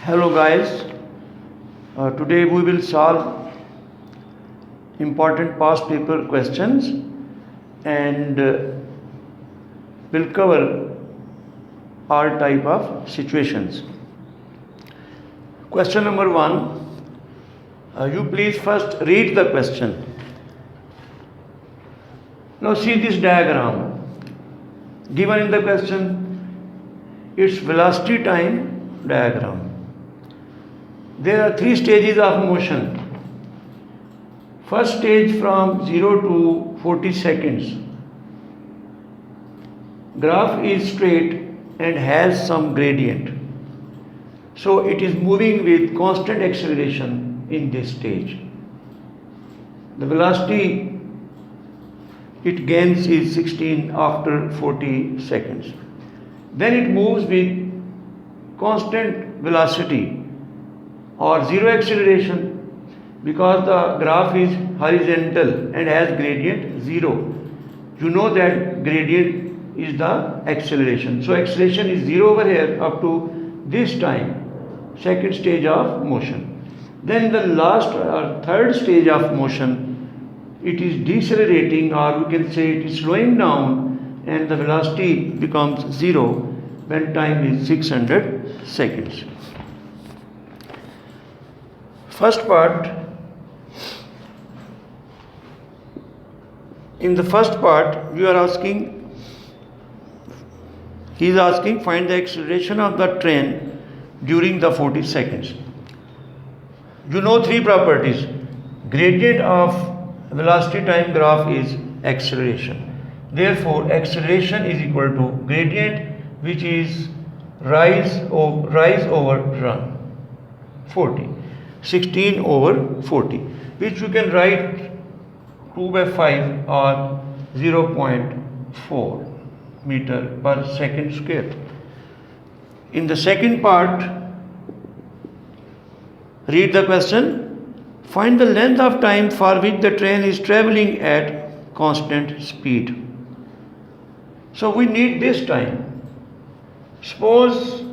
Hello guys, today we will solve important past paper questions and will cover all type of situations. Question number 1, you please first read the question. Now see this diagram given in the question, it's velocity time diagram. There are 3 stages of motion. First stage from 0 to 40 seconds. Graph is straight and has some gradient. So it is moving with constant acceleration in this stage. The velocity it gains is 16 after 40 seconds. Then it moves with constant velocity or zero acceleration because the graph is horizontal and has gradient 0. You know that gradient is the acceleration. So acceleration is 0 over here up to this time, second stage of motion. Then the last or third stage of motion, it is decelerating, or we can say it is slowing down, and the velocity becomes 0 when time is 600 seconds. First part, in the first part you are asking, he is asking find the acceleration of the train during the 40 seconds. You know 3 properties. Gradient of velocity time graph is acceleration. Therefore acceleration is equal to gradient, which is rise over run, 40. 16 over 40, which you can write 2 by 5 or 0.4 meter per second square. In the second part, read the question. Find the length of time for which the train is traveling at constant speed. So we need this time. Suppose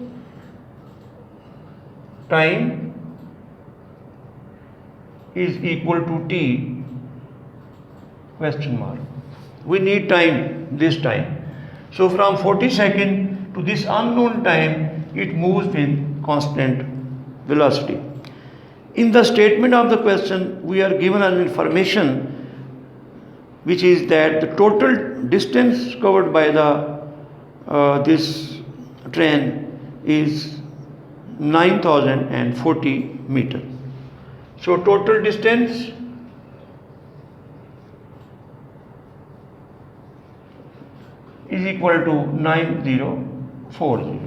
time is equal to t question mark. We need time, this time. So from 40 seconds to this unknown time, it moves with constant velocity. In the statement of the question, we are given an information which is that the total distance covered by the this train is 9040 meters. So total distance is equal to 9040.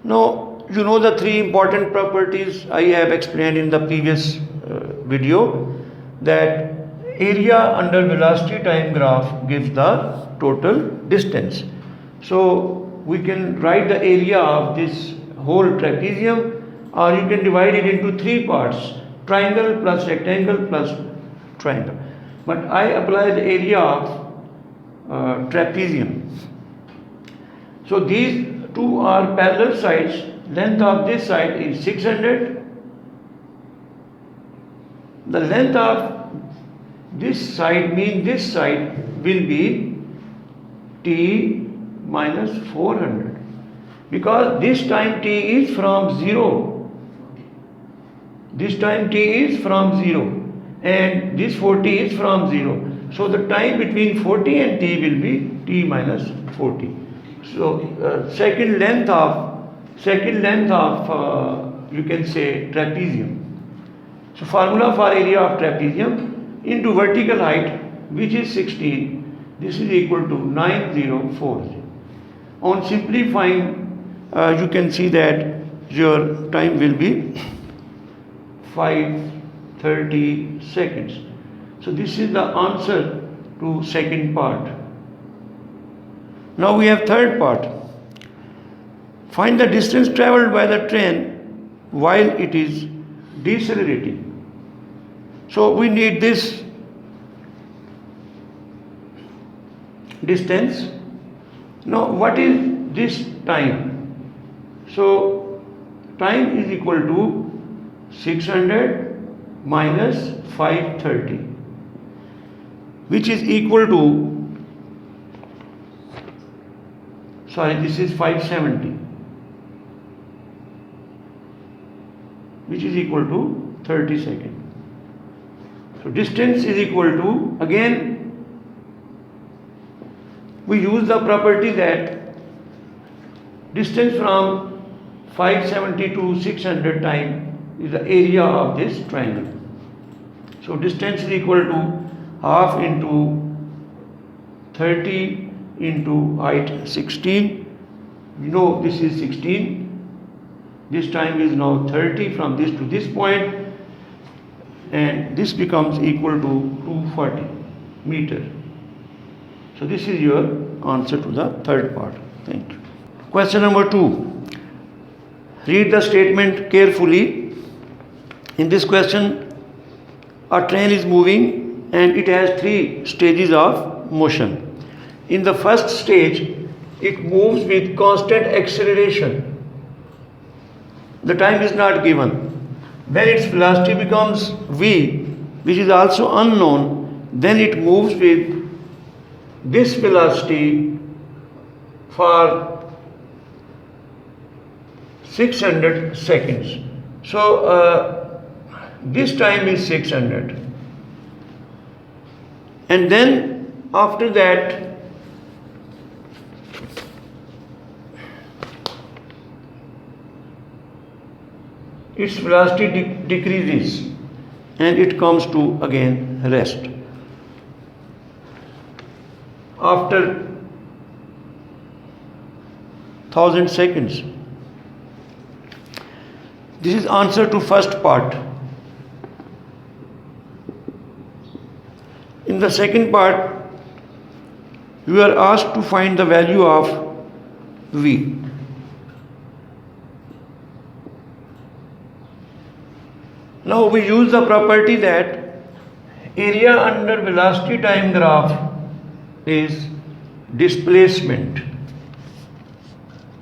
Now you know the 3 important properties I have explained in the previous video, that area under velocity time graph gives the total distance. So we can write the area of this whole trapezium, or you can divide it into 3 parts, triangle plus rectangle plus triangle. But I apply the area of trapezium. So these 2 are parallel sides. Length of this side is 600. The length of this side means this side will be t minus 400, because this time t is from 0. This time t is from 0 and this 40 is from 0. So the time between 40 and t will be t minus 40. So second length of you can say trapezium. So formula for area of trapezium into vertical height, which is 16, this is equal to 9040. On simplifying, you can see that your time will be 530 seconds. So this is the answer to second part. Now we have third part. Find the distance traveled by the train while it is decelerating. So we need this distance. Now what is this time? So time is equal to 600 minus 530, which is equal to, sorry, this is 570, which is equal to 30 seconds. So distance is equal to, again we use the property that distance from 570 to 600 time is the area of this triangle. So distance is equal to half into 30 into height 16. You know this is 16. This time is now 30 from this to this point, and this becomes equal to 240 meter. So this is your answer to the third part. Thank you. Question number 2. Read the statement carefully. In this question, a train is moving and it has 3 stages of motion. In the first stage, it moves with constant acceleration. The time is not given. When its velocity becomes v, which is also unknown, then it moves with this velocity for 600 seconds. So this time is 600. And then after that, its velocity decreases and it comes to again rest. After 1000 seconds. This is answer to first part. In the second part, you are asked to find the value of v. Now we use the property that area under velocity time graph is displacement.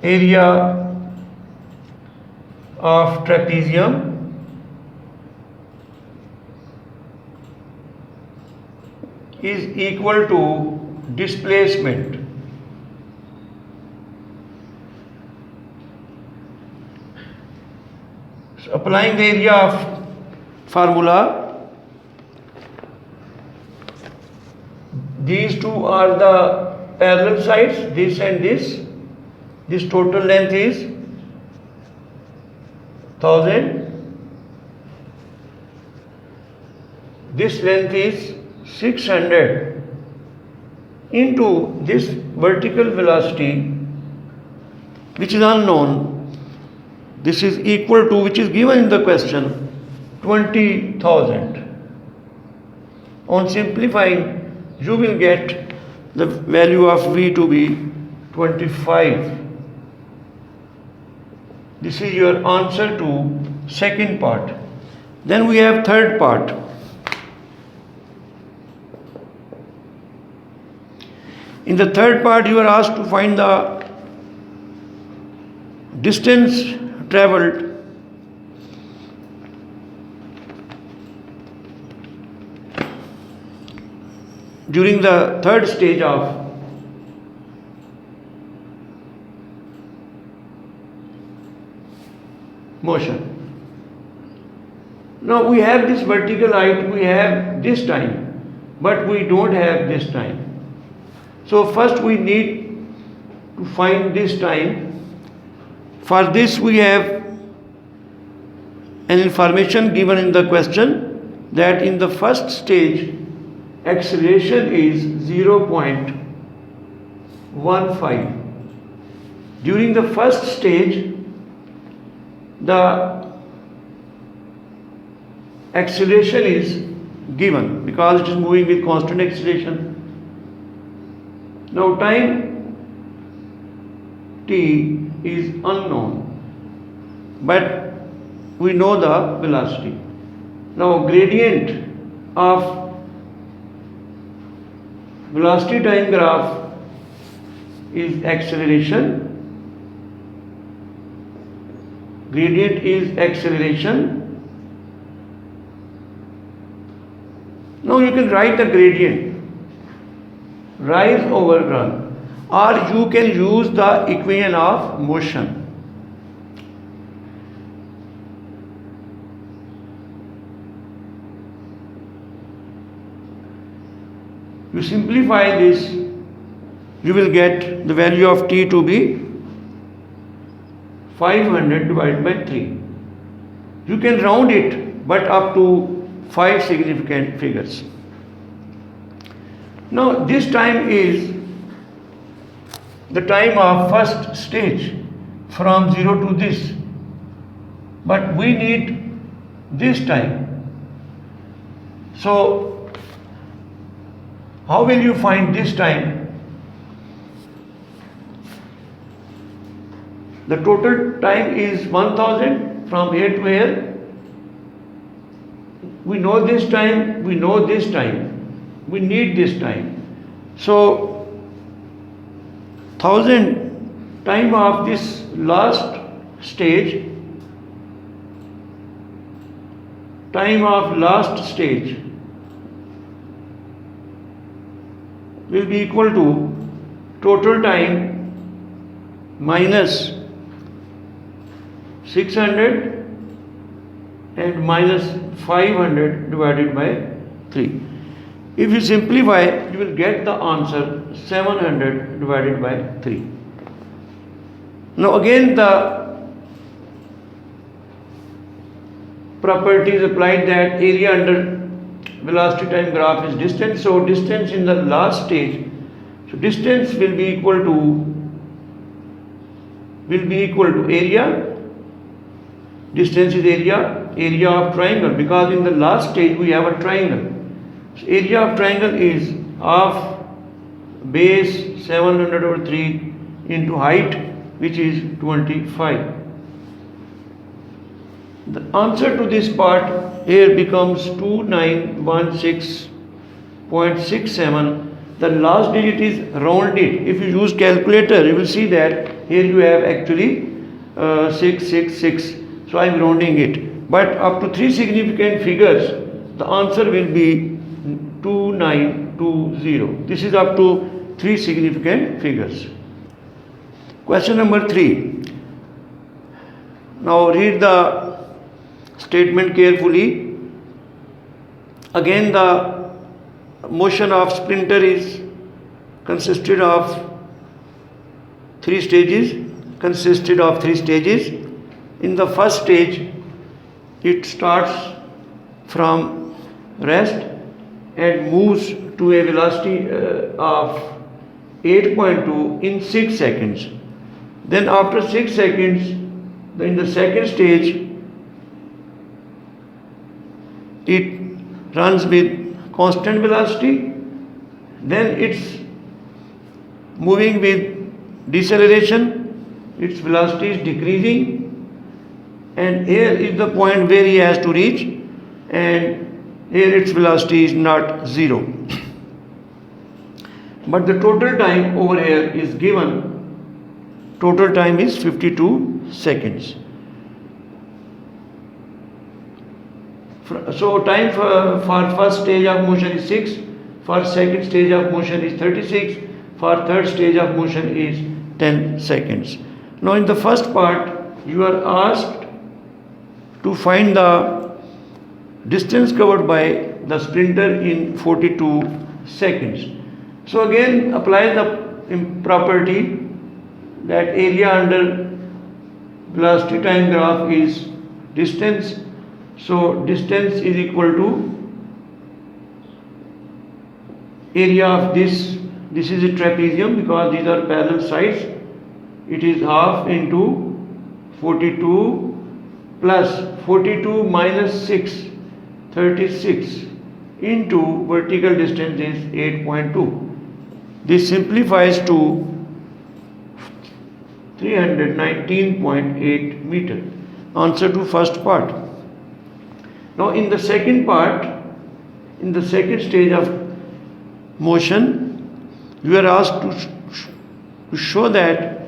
Area of trapezium is equal to displacement. So applying the area of formula, these two are the parallel sides, this and this. This total length is 1000. This length is 600 into this vertical velocity, which is unknown. This is equal to, which is given in the question, 20,000. On simplifying, you will get the value of v to be 25. This is your answer to second part. Then we have third part. In the third part, you are asked to find the distance traveled during the third stage of motion. Now we have this vertical height, we have this time, but we don't have this time. So first we need to find this time. For this we have an information given in the question that in the first stage acceleration is 0.15. During the first stage, the acceleration is given because it is moving with constant acceleration. Now time t is unknown, but we know the velocity. Now gradient of velocity time graph is acceleration Gradient is acceleration. Now you can write the gradient, rise over run, or you can use the equation of motion. You simplify this, you will get the value of t to be 500 divided by 3. You can round it, but up to 5 significant figures. Now this time is the time of first stage from 0 to this, but we need this time. So how will you find this time? The total time is 1000 from here to here. We know this time, we know this time, we need this time. So 1000 time of this last stage, will be equal to total time minus 600 and minus 500 divided by 3. If you simplify, you will get the answer 700 divided by 3. Now again the property is applied that area under velocity time graph is distance. So distance in the last stage, so distance will be equal to area. Distance is area of triangle, because in the last stage we have a triangle. So area of triangle is half base 700 over 3 into height, which is 25. The answer to this part here becomes 2916.67. The last digit is rounded. If you use calculator, you will see that here you have actually 666. So I am rounding it. But up to 3 significant figures, the answer will be 2920. This is up to 3 significant figures. Question number 3. Now read the statement carefully. Again, the motion of sprinter is consisted of 3 stages. In the first stage, it starts from rest and moves to a velocity of 8.2 in 6 seconds. Then after 6 seconds, in the second stage, it runs with constant velocity. Then it's moving with deceleration. Its velocity is decreasing. And here is the point where he has to reach, and here its velocity is not 0. But the total time over here is given. Total time is 52 seconds. So time for first stage of motion is 6, for second stage of motion is 36, for third stage of motion is 10 seconds. Now in the first part, you are asked to find the distance covered by the sprinter in 42 seconds. So again apply the property that area under velocity time graph is distance. So distance is equal to area of this is a trapezium, because these are parallel sides. It is half into 42 plus 42 minus 6, 36 into vertical distance is 8.2. This simplifies to 319.8 meter. Answer to first part. Now in the second part, in the second stage of motion, you are asked to show that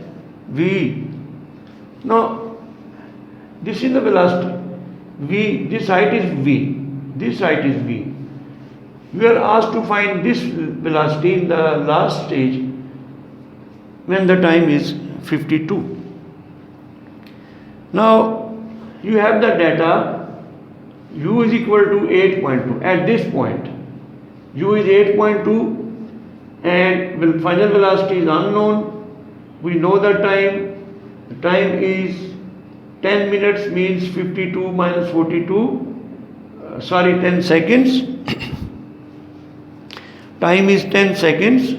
This is the velocity. V, this height is V. This height is V. We are asked to find this velocity in the last stage when the time is 52. Now you have the data. U is equal to 8.2 at this point. U is 8.2 and final velocity is unknown. We know the time. The time is 10 minutes means 52 minus 42. 10 seconds. Time is 10 seconds.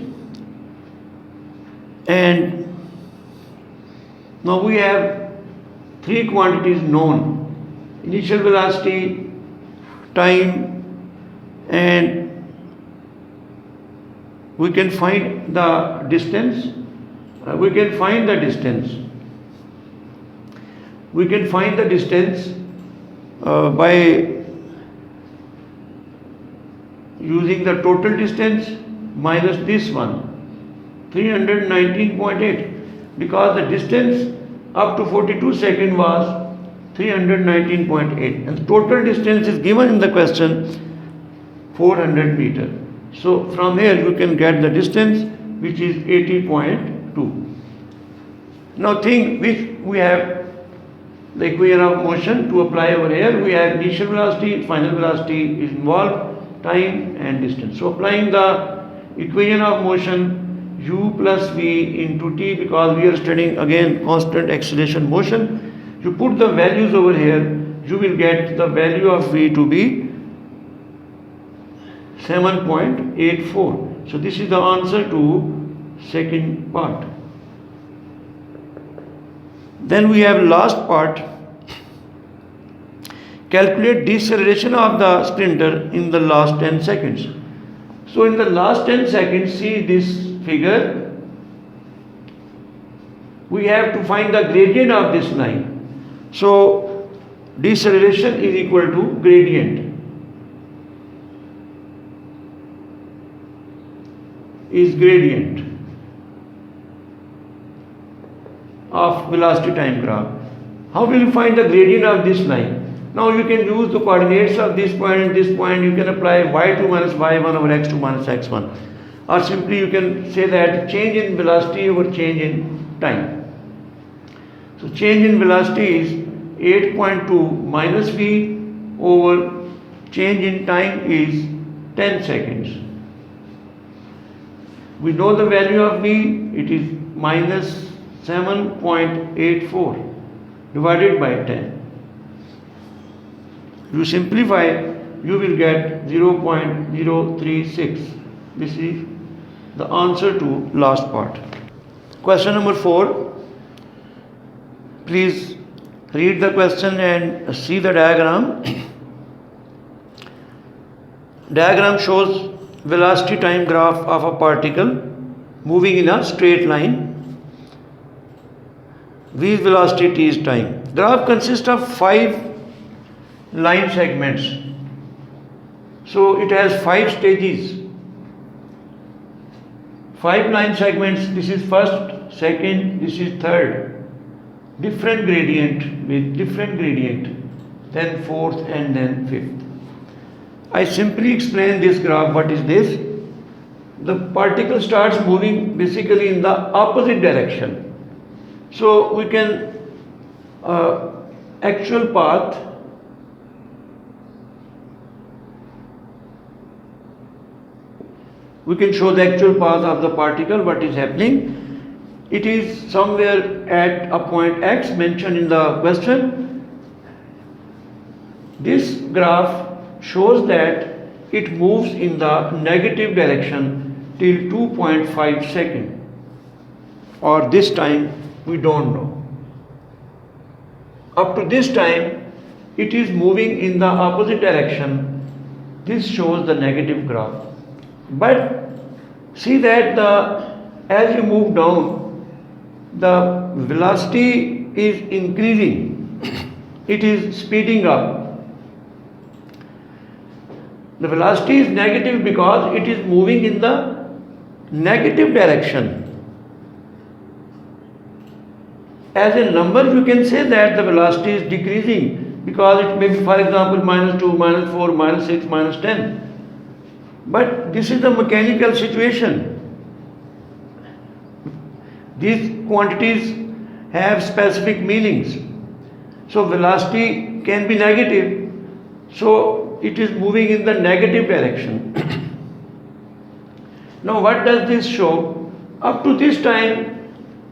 And now we have three quantities known: initial velocity, time, and we can find the distance. We can find the distance by using the total distance minus this one, 319.8, because the distance up to 42 seconds was 319.8 and the total distance is given in the question 400 meter. So from here you can get the distance, which is 80.2. Now think which we have the equation of motion to apply over here. We have initial velocity, final velocity is involved, time and distance. So applying the equation of motion, u plus v into t, because we are studying again constant acceleration motion, you put the values over here, you will get the value of v to be 7.84. So this is the answer to second part. Then we have last part. Calculate deceleration of the sprinter in the last 10 seconds. So in the last 10 seconds, see this figure, we have to find the gradient of this line. So deceleration is equal to gradient. Is gradient of velocity time graph. How will you find the gradient of this line? Now you can use the coordinates of this point and this point. You can apply y2 minus y1 over x2 minus x1, or simply you can say that change in velocity over change in time. So change in velocity is 8.2 minus v over change in time is 10 seconds. We know the value of v, it is minus 7.84 divided by 10. You simplify, you will get 0.036. This is the answer to last part. Question number 4. Please read the question and see the diagram. Diagram shows velocity time graph of a particle moving in a straight line. V is velocity, t is time. Graph consists of 5 line segments. So it has 5 stages. 5 line segments. This is first, second, this is third. Different gradient with different gradient. Then fourth and then fifth. I simply explain this graph. What is this? The particle starts moving basically in the opposite direction. So we can actual path we can show the actual path of the particle, what is happening. It is somewhere at a point x mentioned in the question. This graph shows that it moves in the negative direction till 2.5 seconds, or this time we don't know. Up to this time it is moving in the opposite direction. This shows the negative graph. But see that as you move down, the velocity is increasing. It is speeding up. The velocity is negative because it is moving in the negative direction. as a number you can say that the velocity is decreasing, because it may be, for example, -2, -4, -6, -10. But this is the mechanical situation. These quantities have specific meanings. So velocity can be negative, so it is moving in the negative direction. Now what does this show? Up to this time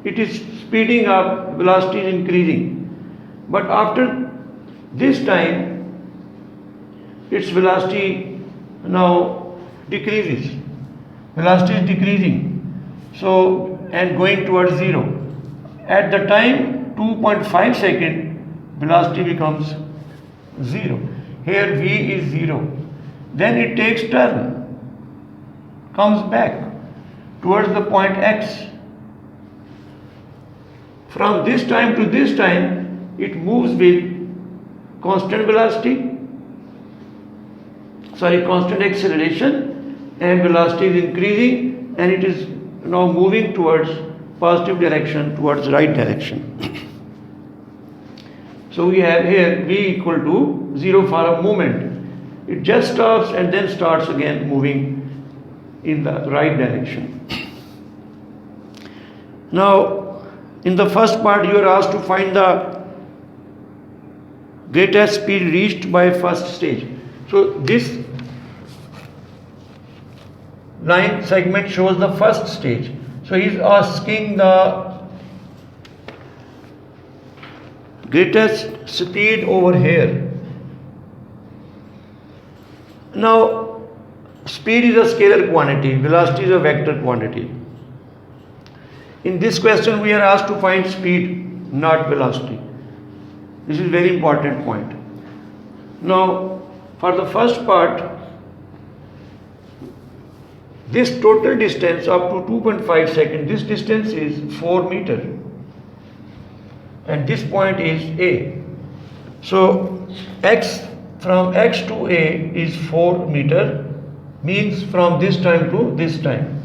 it is speeding up, velocity is increasing. But after this time its velocity now decreases. Velocity is decreasing. So, and going towards zero. At the time 2.5 second, velocity becomes zero. Here v is zero. Then it takes turn, comes back towards the point x. From this time to this time, it moves with constant velocity, constant acceleration, and velocity is increasing, and it is now moving towards positive direction, towards right direction. So we have here v equal to 0 for a moment. It just stops and then starts again moving in the right direction. Now, in the first part, you are asked to find the greatest speed reached by first stage. So this line segment shows the first stage. So he is asking the greatest speed over here. Now, speed is a scalar quantity, velocity is a vector quantity. In this question, we are asked to find speed, not velocity. This is a very important point. Now, for the first part, this total distance up to 2.5 seconds, this distance is 4 meter. And this point is A. So, from x to A is 4 meter, means from this time to this time.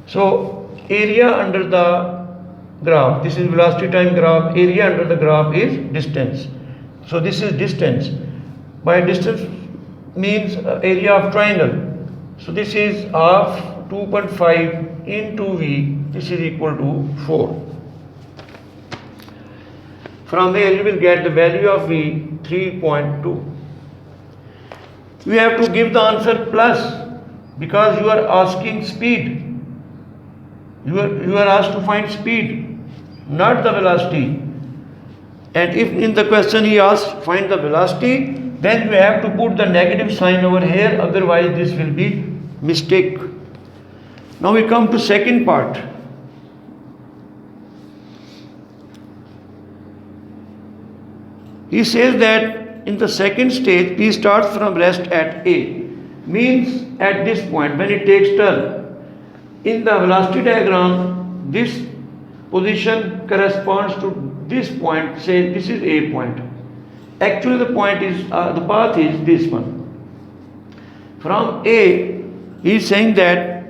So, area under the graph, this is velocity time graph, area under the graph is distance. So this is distance. By distance means area of triangle. So this is half 2.5 into V, this is equal to 4. From here you will get the value of V 3.2. You have to give the answer plus, because you are asking speed. You are asked to find speed, not the velocity. And if in the question he asks find the velocity, then you have to put the negative sign over here, otherwise this will be mistake. Now we come to second part. He says that in the second stage, P starts from rest at A, means at this point when it takes turn. In the velocity diagram, this position corresponds to this point, say this is A point. Actually the point is, the path is this one. From A, he is saying that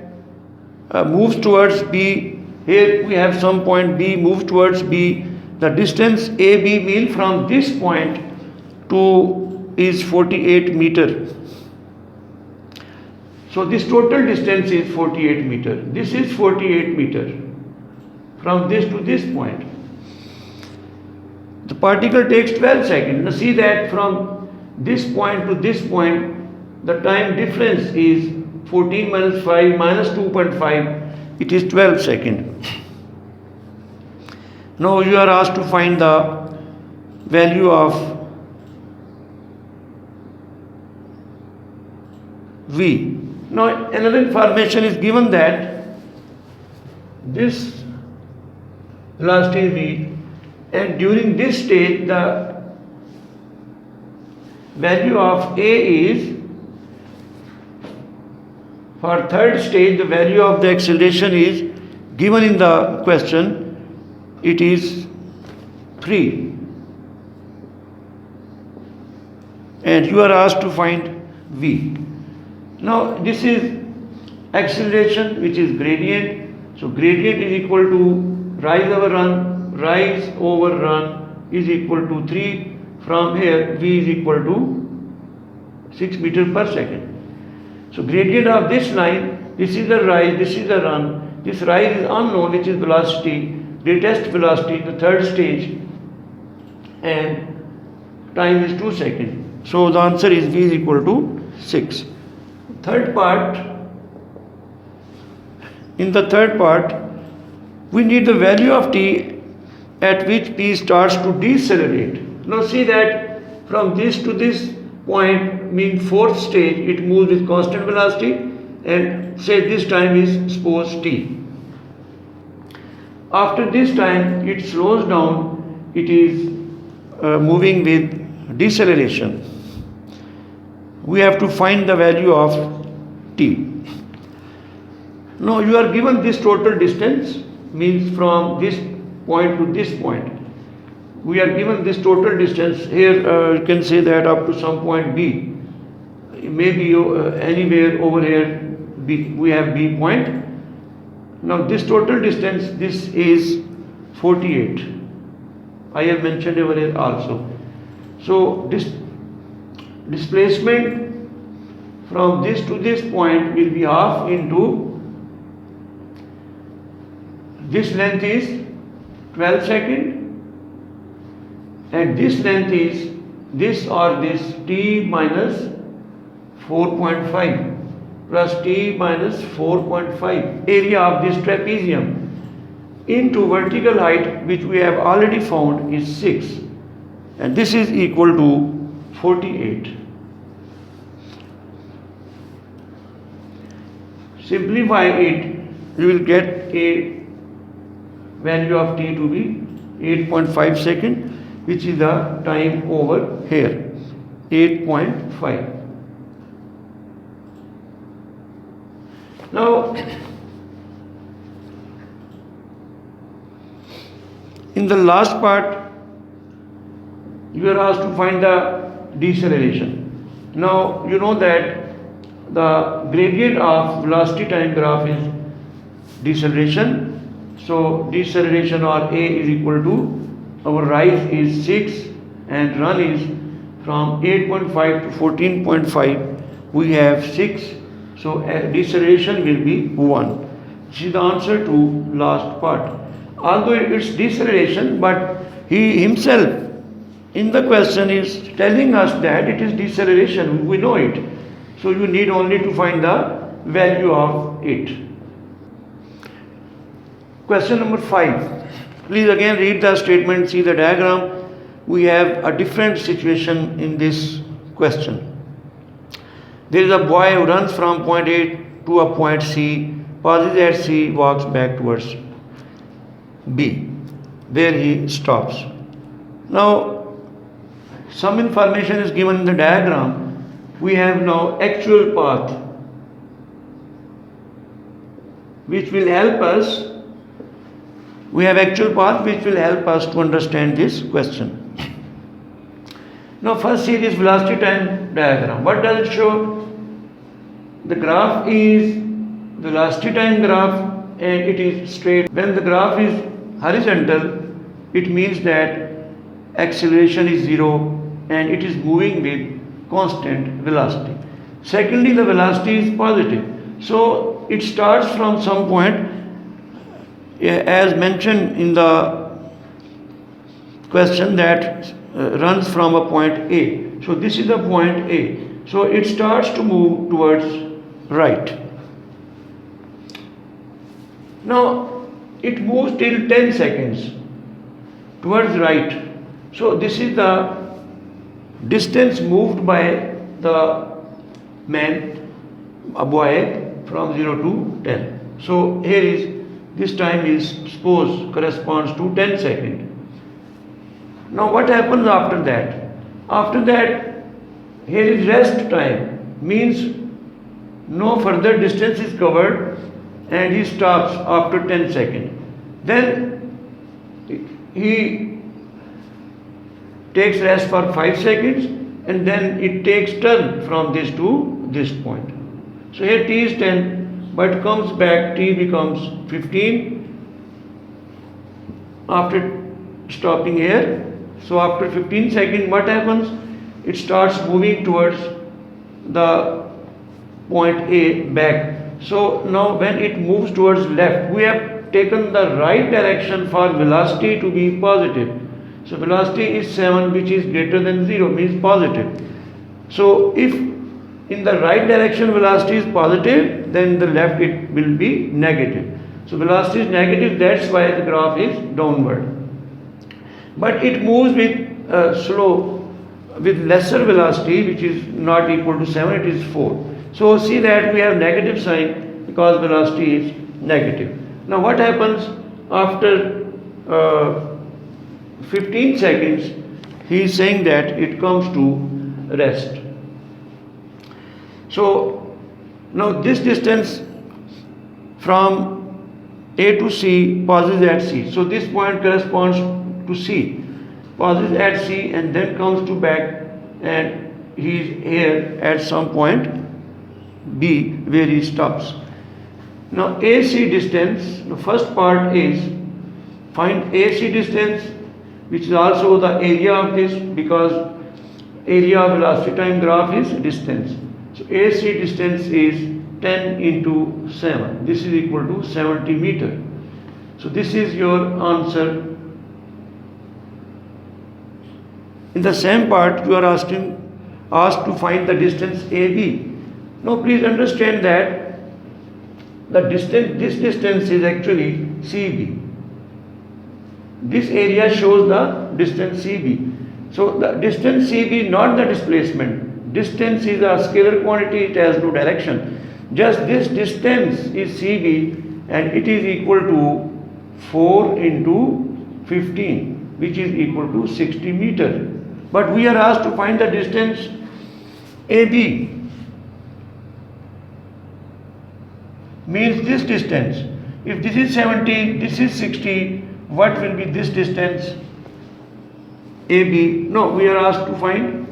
moves towards B. Here we have some point B, moves towards B. The distance AB means from this point to is 48 meter. So this total distance is 48 meter. This is 48 meter from this to this point. The particle takes 12 seconds. Now see that from this point to this point, the time difference is 14 minus 5 minus 2.5. It is 12 seconds. Now you are asked to find the value of V. Now another information is given that this velocity is V, and during this stage the value of A is, for third stage the value of the acceleration is given in the question, it is 3, and you are asked to find V. Now this is acceleration, which is gradient. So gradient is equal to rise over run. rise over run is equal to 3. From here v is equal to 6 meters per second. So gradient of this line, this is the rise, this is the run. This rise is unknown, which is velocity, greatest velocity, the third stage, and time is 2 seconds. So the answer is v is equal to 6. Third part, in the third part, we need the value of t at which p starts to decelerate. Now see that from this to this point means fourth stage, it moves with constant velocity, and say this time is suppose t. After this time it slows down, it is moving with deceleration. We have to find the value of t. Now you are given this total distance, means from this point to this point. We are given this total distance. Here you can say that up to some point B. Maybe anywhere over here B, we have B point. Now this total distance, this is 48. I have mentioned over here also. So this displacement from this to this point will be half into this length is 12 seconds, and this length is this or this t minus 4.5 plus t minus 4.5 area of this trapezium into vertical height, which we have already found is 6, and this is equal to 48. Simplify it, you will get a value of t to be 8.5 seconds, which is the time over here, 8.5. Now, in the last part, you are asked to find the deceleration. Now, you know that the gradient of velocity time graph is deceleration. So deceleration or A is equal to, our rise is 6 and run is from 8.5 to 14.5. We have 6. So deceleration will be 1. This is the answer to last part. Although it's deceleration, but he himself in the question is telling us that it is deceleration. We know it. So you need only to find the value of it. Question number 5. Please again read the statement, see the diagram. We have a different situation in this question. There is a boy who runs from point A to a point C, pauses at C, walks back towards B, where he stops. Now, some information is given in the diagram. We have now actual path, which will help us. We have actual path which will help us to understand this question. Now first see this velocity time diagram. What does it show? The graph is velocity time graph and it is straight. When the graph is horizontal, it means that acceleration is 0 and it is moving with constant velocity. Secondly, the velocity is positive. So it starts from some point, as mentioned in the question, that runs from a point A. So this is the point A. So it starts to move towards right. Now it moves till 10 seconds towards right. So this is the distance moved by the man, a boy, from 0 to 10. So here is, this time is suppose corresponds to 10 seconds. Now what happens after that? After that, here is rest time, means no further distance is covered and he stops after 10 seconds. Then he takes rest for 5 seconds and then it takes turn from this to this point. So here t is 10, but comes back, t becomes 15. After stopping here. So after 15 seconds, what happens? It starts moving towards the point A back. So now when it moves towards left, we have taken the right direction for velocity to be positive. So velocity is 7, which is greater than 0, means positive. So if in the right direction velocity is positive, then the left it will be negative. So velocity is negative, that's why the graph is downward. But it moves with lesser velocity, which is not equal to 7, it is 4. So see that we have negative sign because velocity is negative. Now what happens after 15 seconds? He is saying that it comes to rest. So now this distance from A to C pauses at C. So this point corresponds to C, pauses at C and then comes to back, and he is here at some point B where he stops. Now AC distance, the first part is find AC distance, which is also the area of this, because area of velocity time graph is distance. So AC distance is 10 into 7. This is equal to 70 meter. So this is your answer. In the same part, you are asked to find the distance AB. Now please understand that this distance is actually CB. This area shows the distance CB. So the distance CB, not the displacement. Distance is a scalar quantity, it has no direction. Just this distance is CB and it is equal to 4 into 15, which is equal to 60 meter. But we are asked to find the distance AB. Means this distance. If this is 70, this is 60, what will be this distance? AB. No, we are asked to find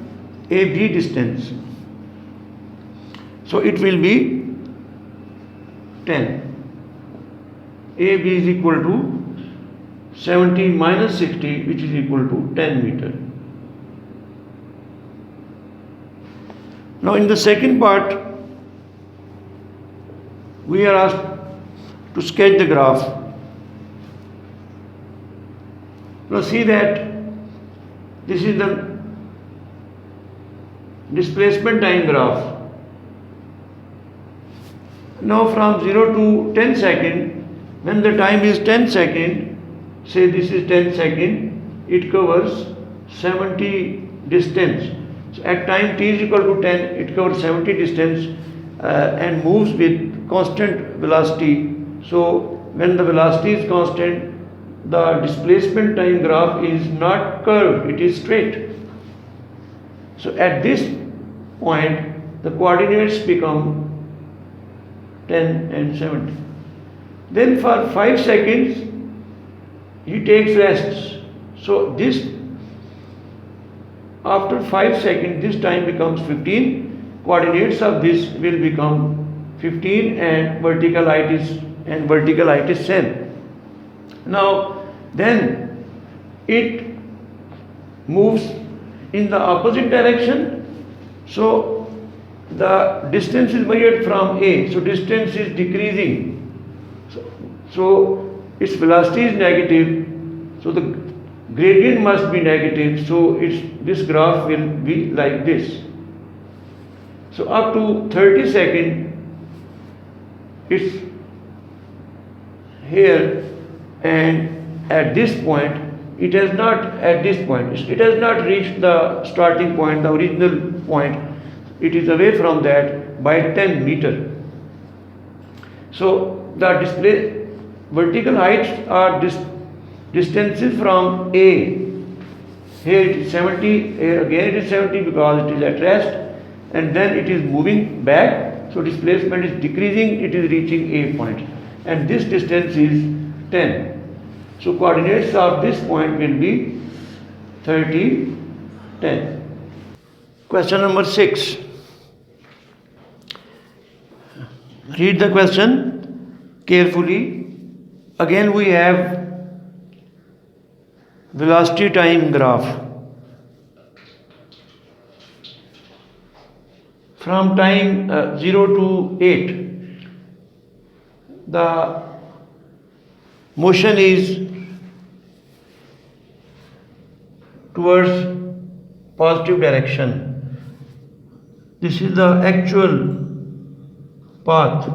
AB distance. So it will be 10. AB is equal to 70 minus 60, which is equal to 10 meter. Now in the second part, we are asked to sketch the graph. Now see that this is the displacement time graph. Now from 0 to 10 second, when the time is 10 second, say this is 10 second, it covers 70 distance. So at time t is equal to 10, it covers 70 distance and moves with constant velocity. So when the velocity is constant, the displacement time graph is not curved, it is straight. So at this point, the coordinates become 10 and 70. Then for 5 seconds, he takes rests. So this, after 5 seconds, this time becomes 15. Coordinates of this will become 15 and vertical height is 10. Now then it moves in the opposite direction. So the distance is measured from A. So distance is decreasing. So its velocity is negative. So the gradient must be negative. So this graph will be like this. So up to 30 seconds, it's here, and at this point, it has not reached the starting point, the original point. It is away from that by 10 meter. So the vertical heights are distances from A. Here it is 70, here again it is 70 because it is at rest, and then it is moving back. So displacement is decreasing, it is reaching A point, and this distance is 10. So coordinates of this point will be 30, 10. Question number 6. Read the question carefully. Again we have velocity time graph. From time 0 to 8, the motion is towards positive direction. This is the actual path.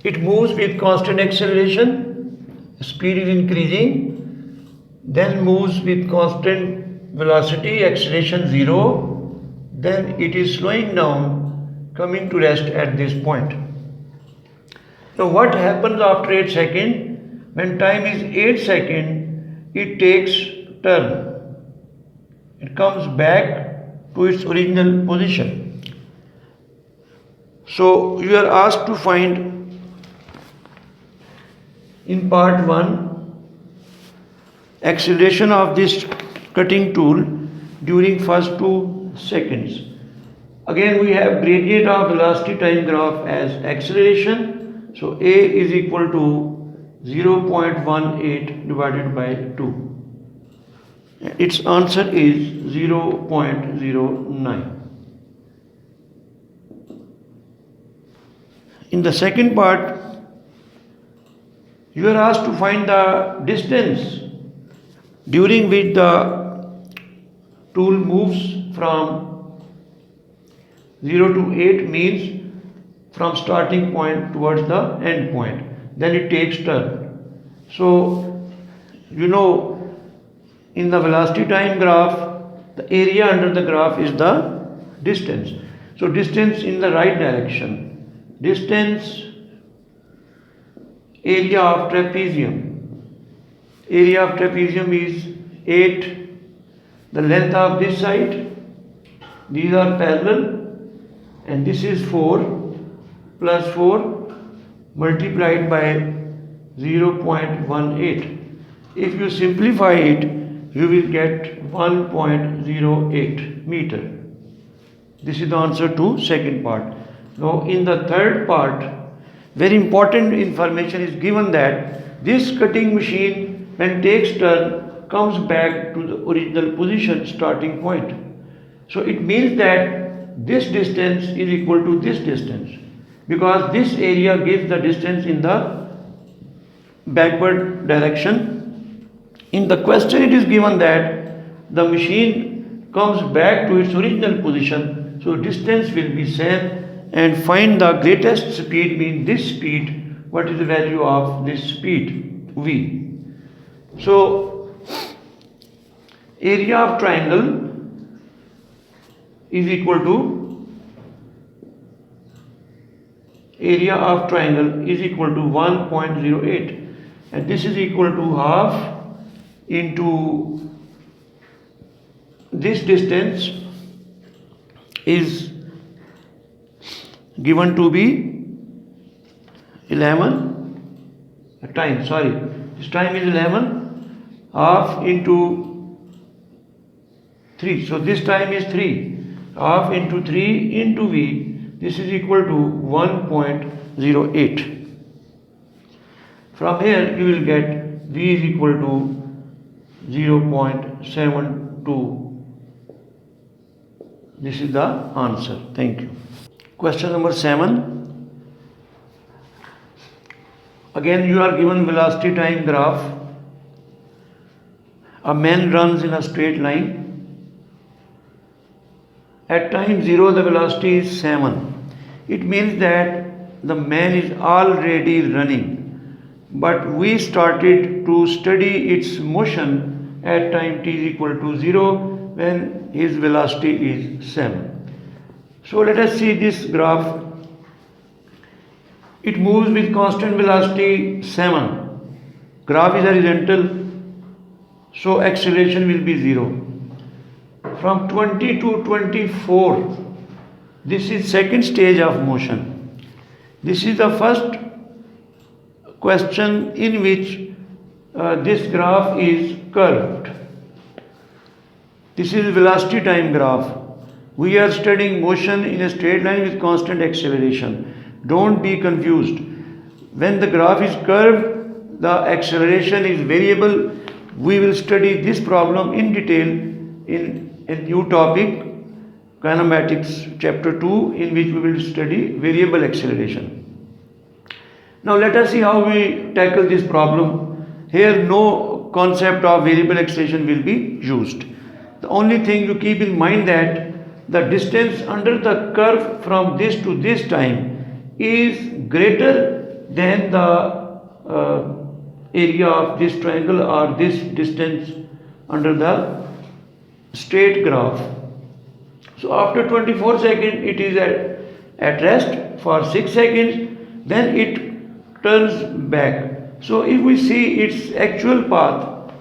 It moves with constant acceleration, speed is increasing, then moves with constant velocity, acceleration 0, then it is slowing down, coming to rest at this point. Now what happens after 8 seconds? When time is 8 seconds, it takes turn. It comes back to its original position. So you are asked to find in part 1 acceleration of this cutting tool during first 2 seconds. Again we have gradient of velocity time graph as acceleration. So A is equal to 0.18 divided by 2. Its answer is 0.09. In the second part, you are asked to find the distance during which the tool moves from 0 to 8, means from starting point towards the end point. Then it takes turn. So, you know, in the velocity time graph, the area under the graph is the distance. So, distance in the right direction. Distance, area of trapezium. Area of trapezium is 8. The length of this side, these are parallel, and this is 4 plus 4 multiplied by 0.18. If you simplify it, you will get 1.08 meter. This is the answer to second part. Now in the third part, very important information is given that this cutting machine, when takes turn, comes back to the original position, starting point. So it means that this distance is equal to this distance, because this area gives the distance in the backward direction. In the question it is given that the machine comes back to its original position, so distance will be same, and find the greatest speed, means this speed. What is the value of this speed? V. So area of triangle is equal to 1.08, and this is equal to half into this distance is given to be 11 times, this time is 11, half into 3, so this time is 3, half into 3 into V, this is equal to 1.08. From here you will get V is equal to 0.72. This is the answer. Thank you. Question number 7. Again you are given velocity time graph. A man runs in a straight line. At time 0 the velocity is 7. It means that the man is already running, but we started to study its motion at time t is equal to 0 when his velocity is 7. So let us see this graph. It moves with constant velocity 7. Graph is horizontal, so acceleration will be 0. From 20 to 24, this is second stage of motion. This is the first question in which this graph is curved. This is velocity time graph. We are studying motion in a straight line with constant acceleration. Don't be confused. when the graph is curved, the acceleration is variable. We will study this problem in detail in a new topic, kinematics chapter 2, in which we will study variable acceleration. Now let us see how we tackle this problem. Here no concept of variable acceleration will be used. The only thing you keep in mind that the distance under the curve from this to this time is greater than the area of this triangle or this distance under the straight graph. So after 24 seconds it is at rest for 6 seconds, then it turns back. So if we see its actual path,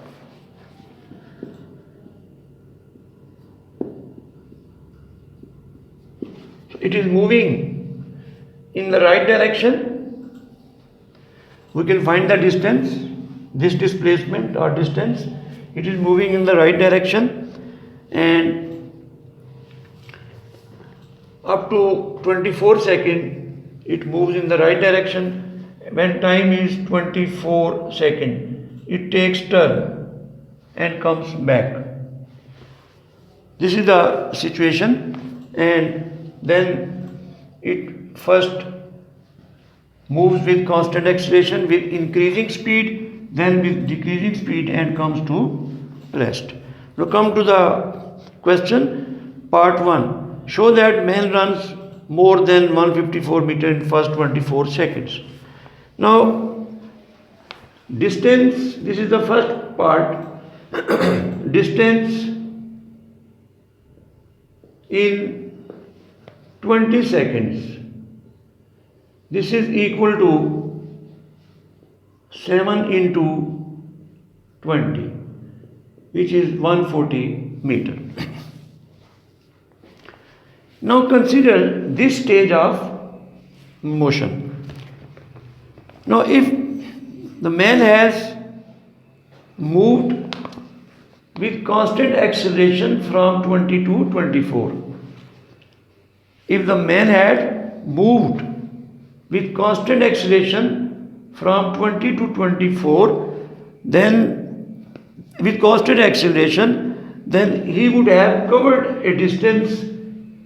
it is moving in the right direction. We can find the distance, this displacement or distance. It is moving in the right direction, and up to 24 seconds it moves in the right direction. When time is 24 seconds, it takes turn and comes back. This is the situation, and then it first moves with constant acceleration with increasing speed, then with decreasing speed, and comes to rest. Now come to the question, part 1. Show that man runs more than 154 meters in first 24 seconds. Now distance, this is the first part. Distance in 20 seconds. This is equal to 7 into 20, which is 140 meter. Now consider this stage of motion. Now if the man has moved with constant acceleration from 20 to 24, if the man had moved with constant acceleration from 20 to 24, then with constant acceleration, then he would have covered a distance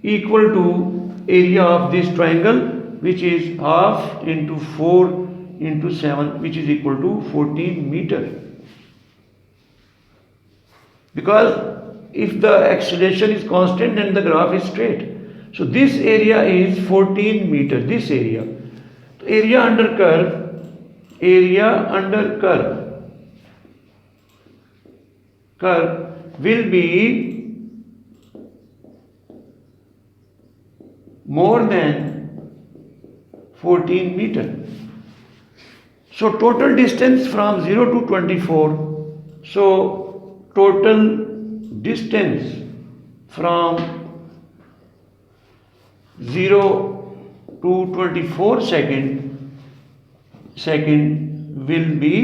equal to area of this triangle, which is half into 4 into 7, which is equal to 14 meter. Because if the acceleration is constant, then the graph is straight. So this area is 14 meter, this area. Area under curve will be more than 14 meter. So total distance from 0 to 24, so total distance from 0 to 24 second will be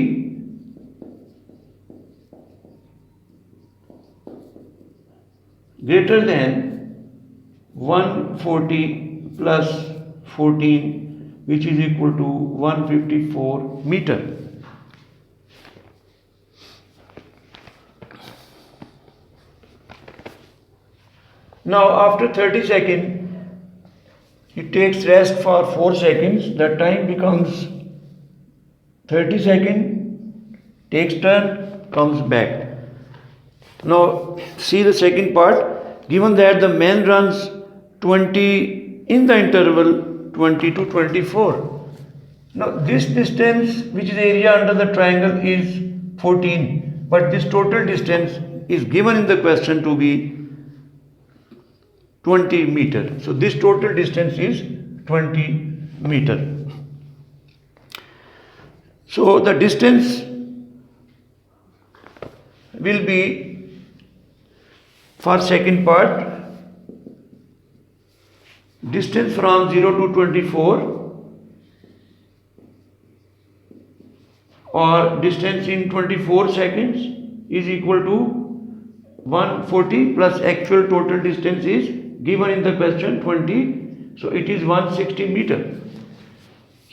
greater than 140 plus 14, which is equal to 154 meter. Now after 30 seconds, it takes rest for 4 seconds. The time becomes 30 seconds, takes turn, comes back. Now see the second part. Given that the man runs 20 in the interval 20 to 24. Now this distance, which is area under the triangle, is 14, but this total distance is given in the question to be 20 meter. So this total distance is 20 meter. So the distance will be, for second part, distance from 0 to 24, or distance in 24 seconds, is equal to 140 plus actual total distance is given in the question 20, so it is 160 meter.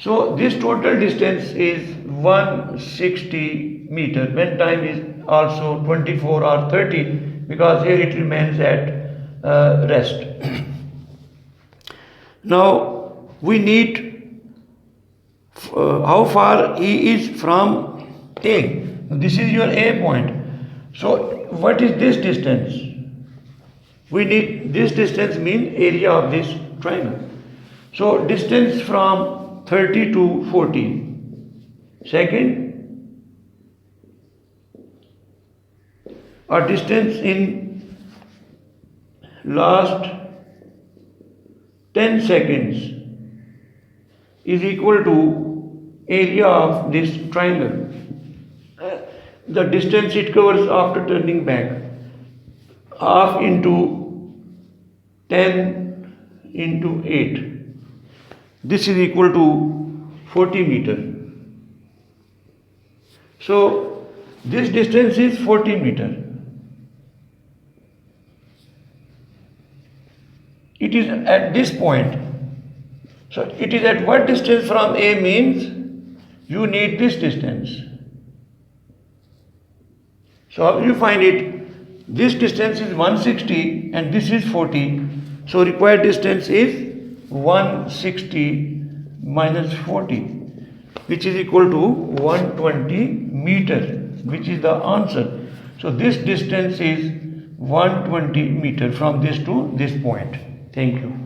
So this total distance is 160 meter when time is also 24 or 30, because here it remains at rest. Now we need how far E is from A. This is your A point. So what is this distance? We need this distance mean area of this triangle. So distance from 30 to 40. Second, or distance in last 10 seconds is equal to area of this triangle. The distance it covers after turning back, half into 10 into 8. This is equal to 40 meter. So this distance is 40 meter. It is at this point. So it is at what distance from A means you need this distance. So how you find it? This distance is 160 and this is 40. So required distance is 160 minus 40, which is equal to 120 meter, which is the answer. So this distance is 120 meter from this to this point. Thank you.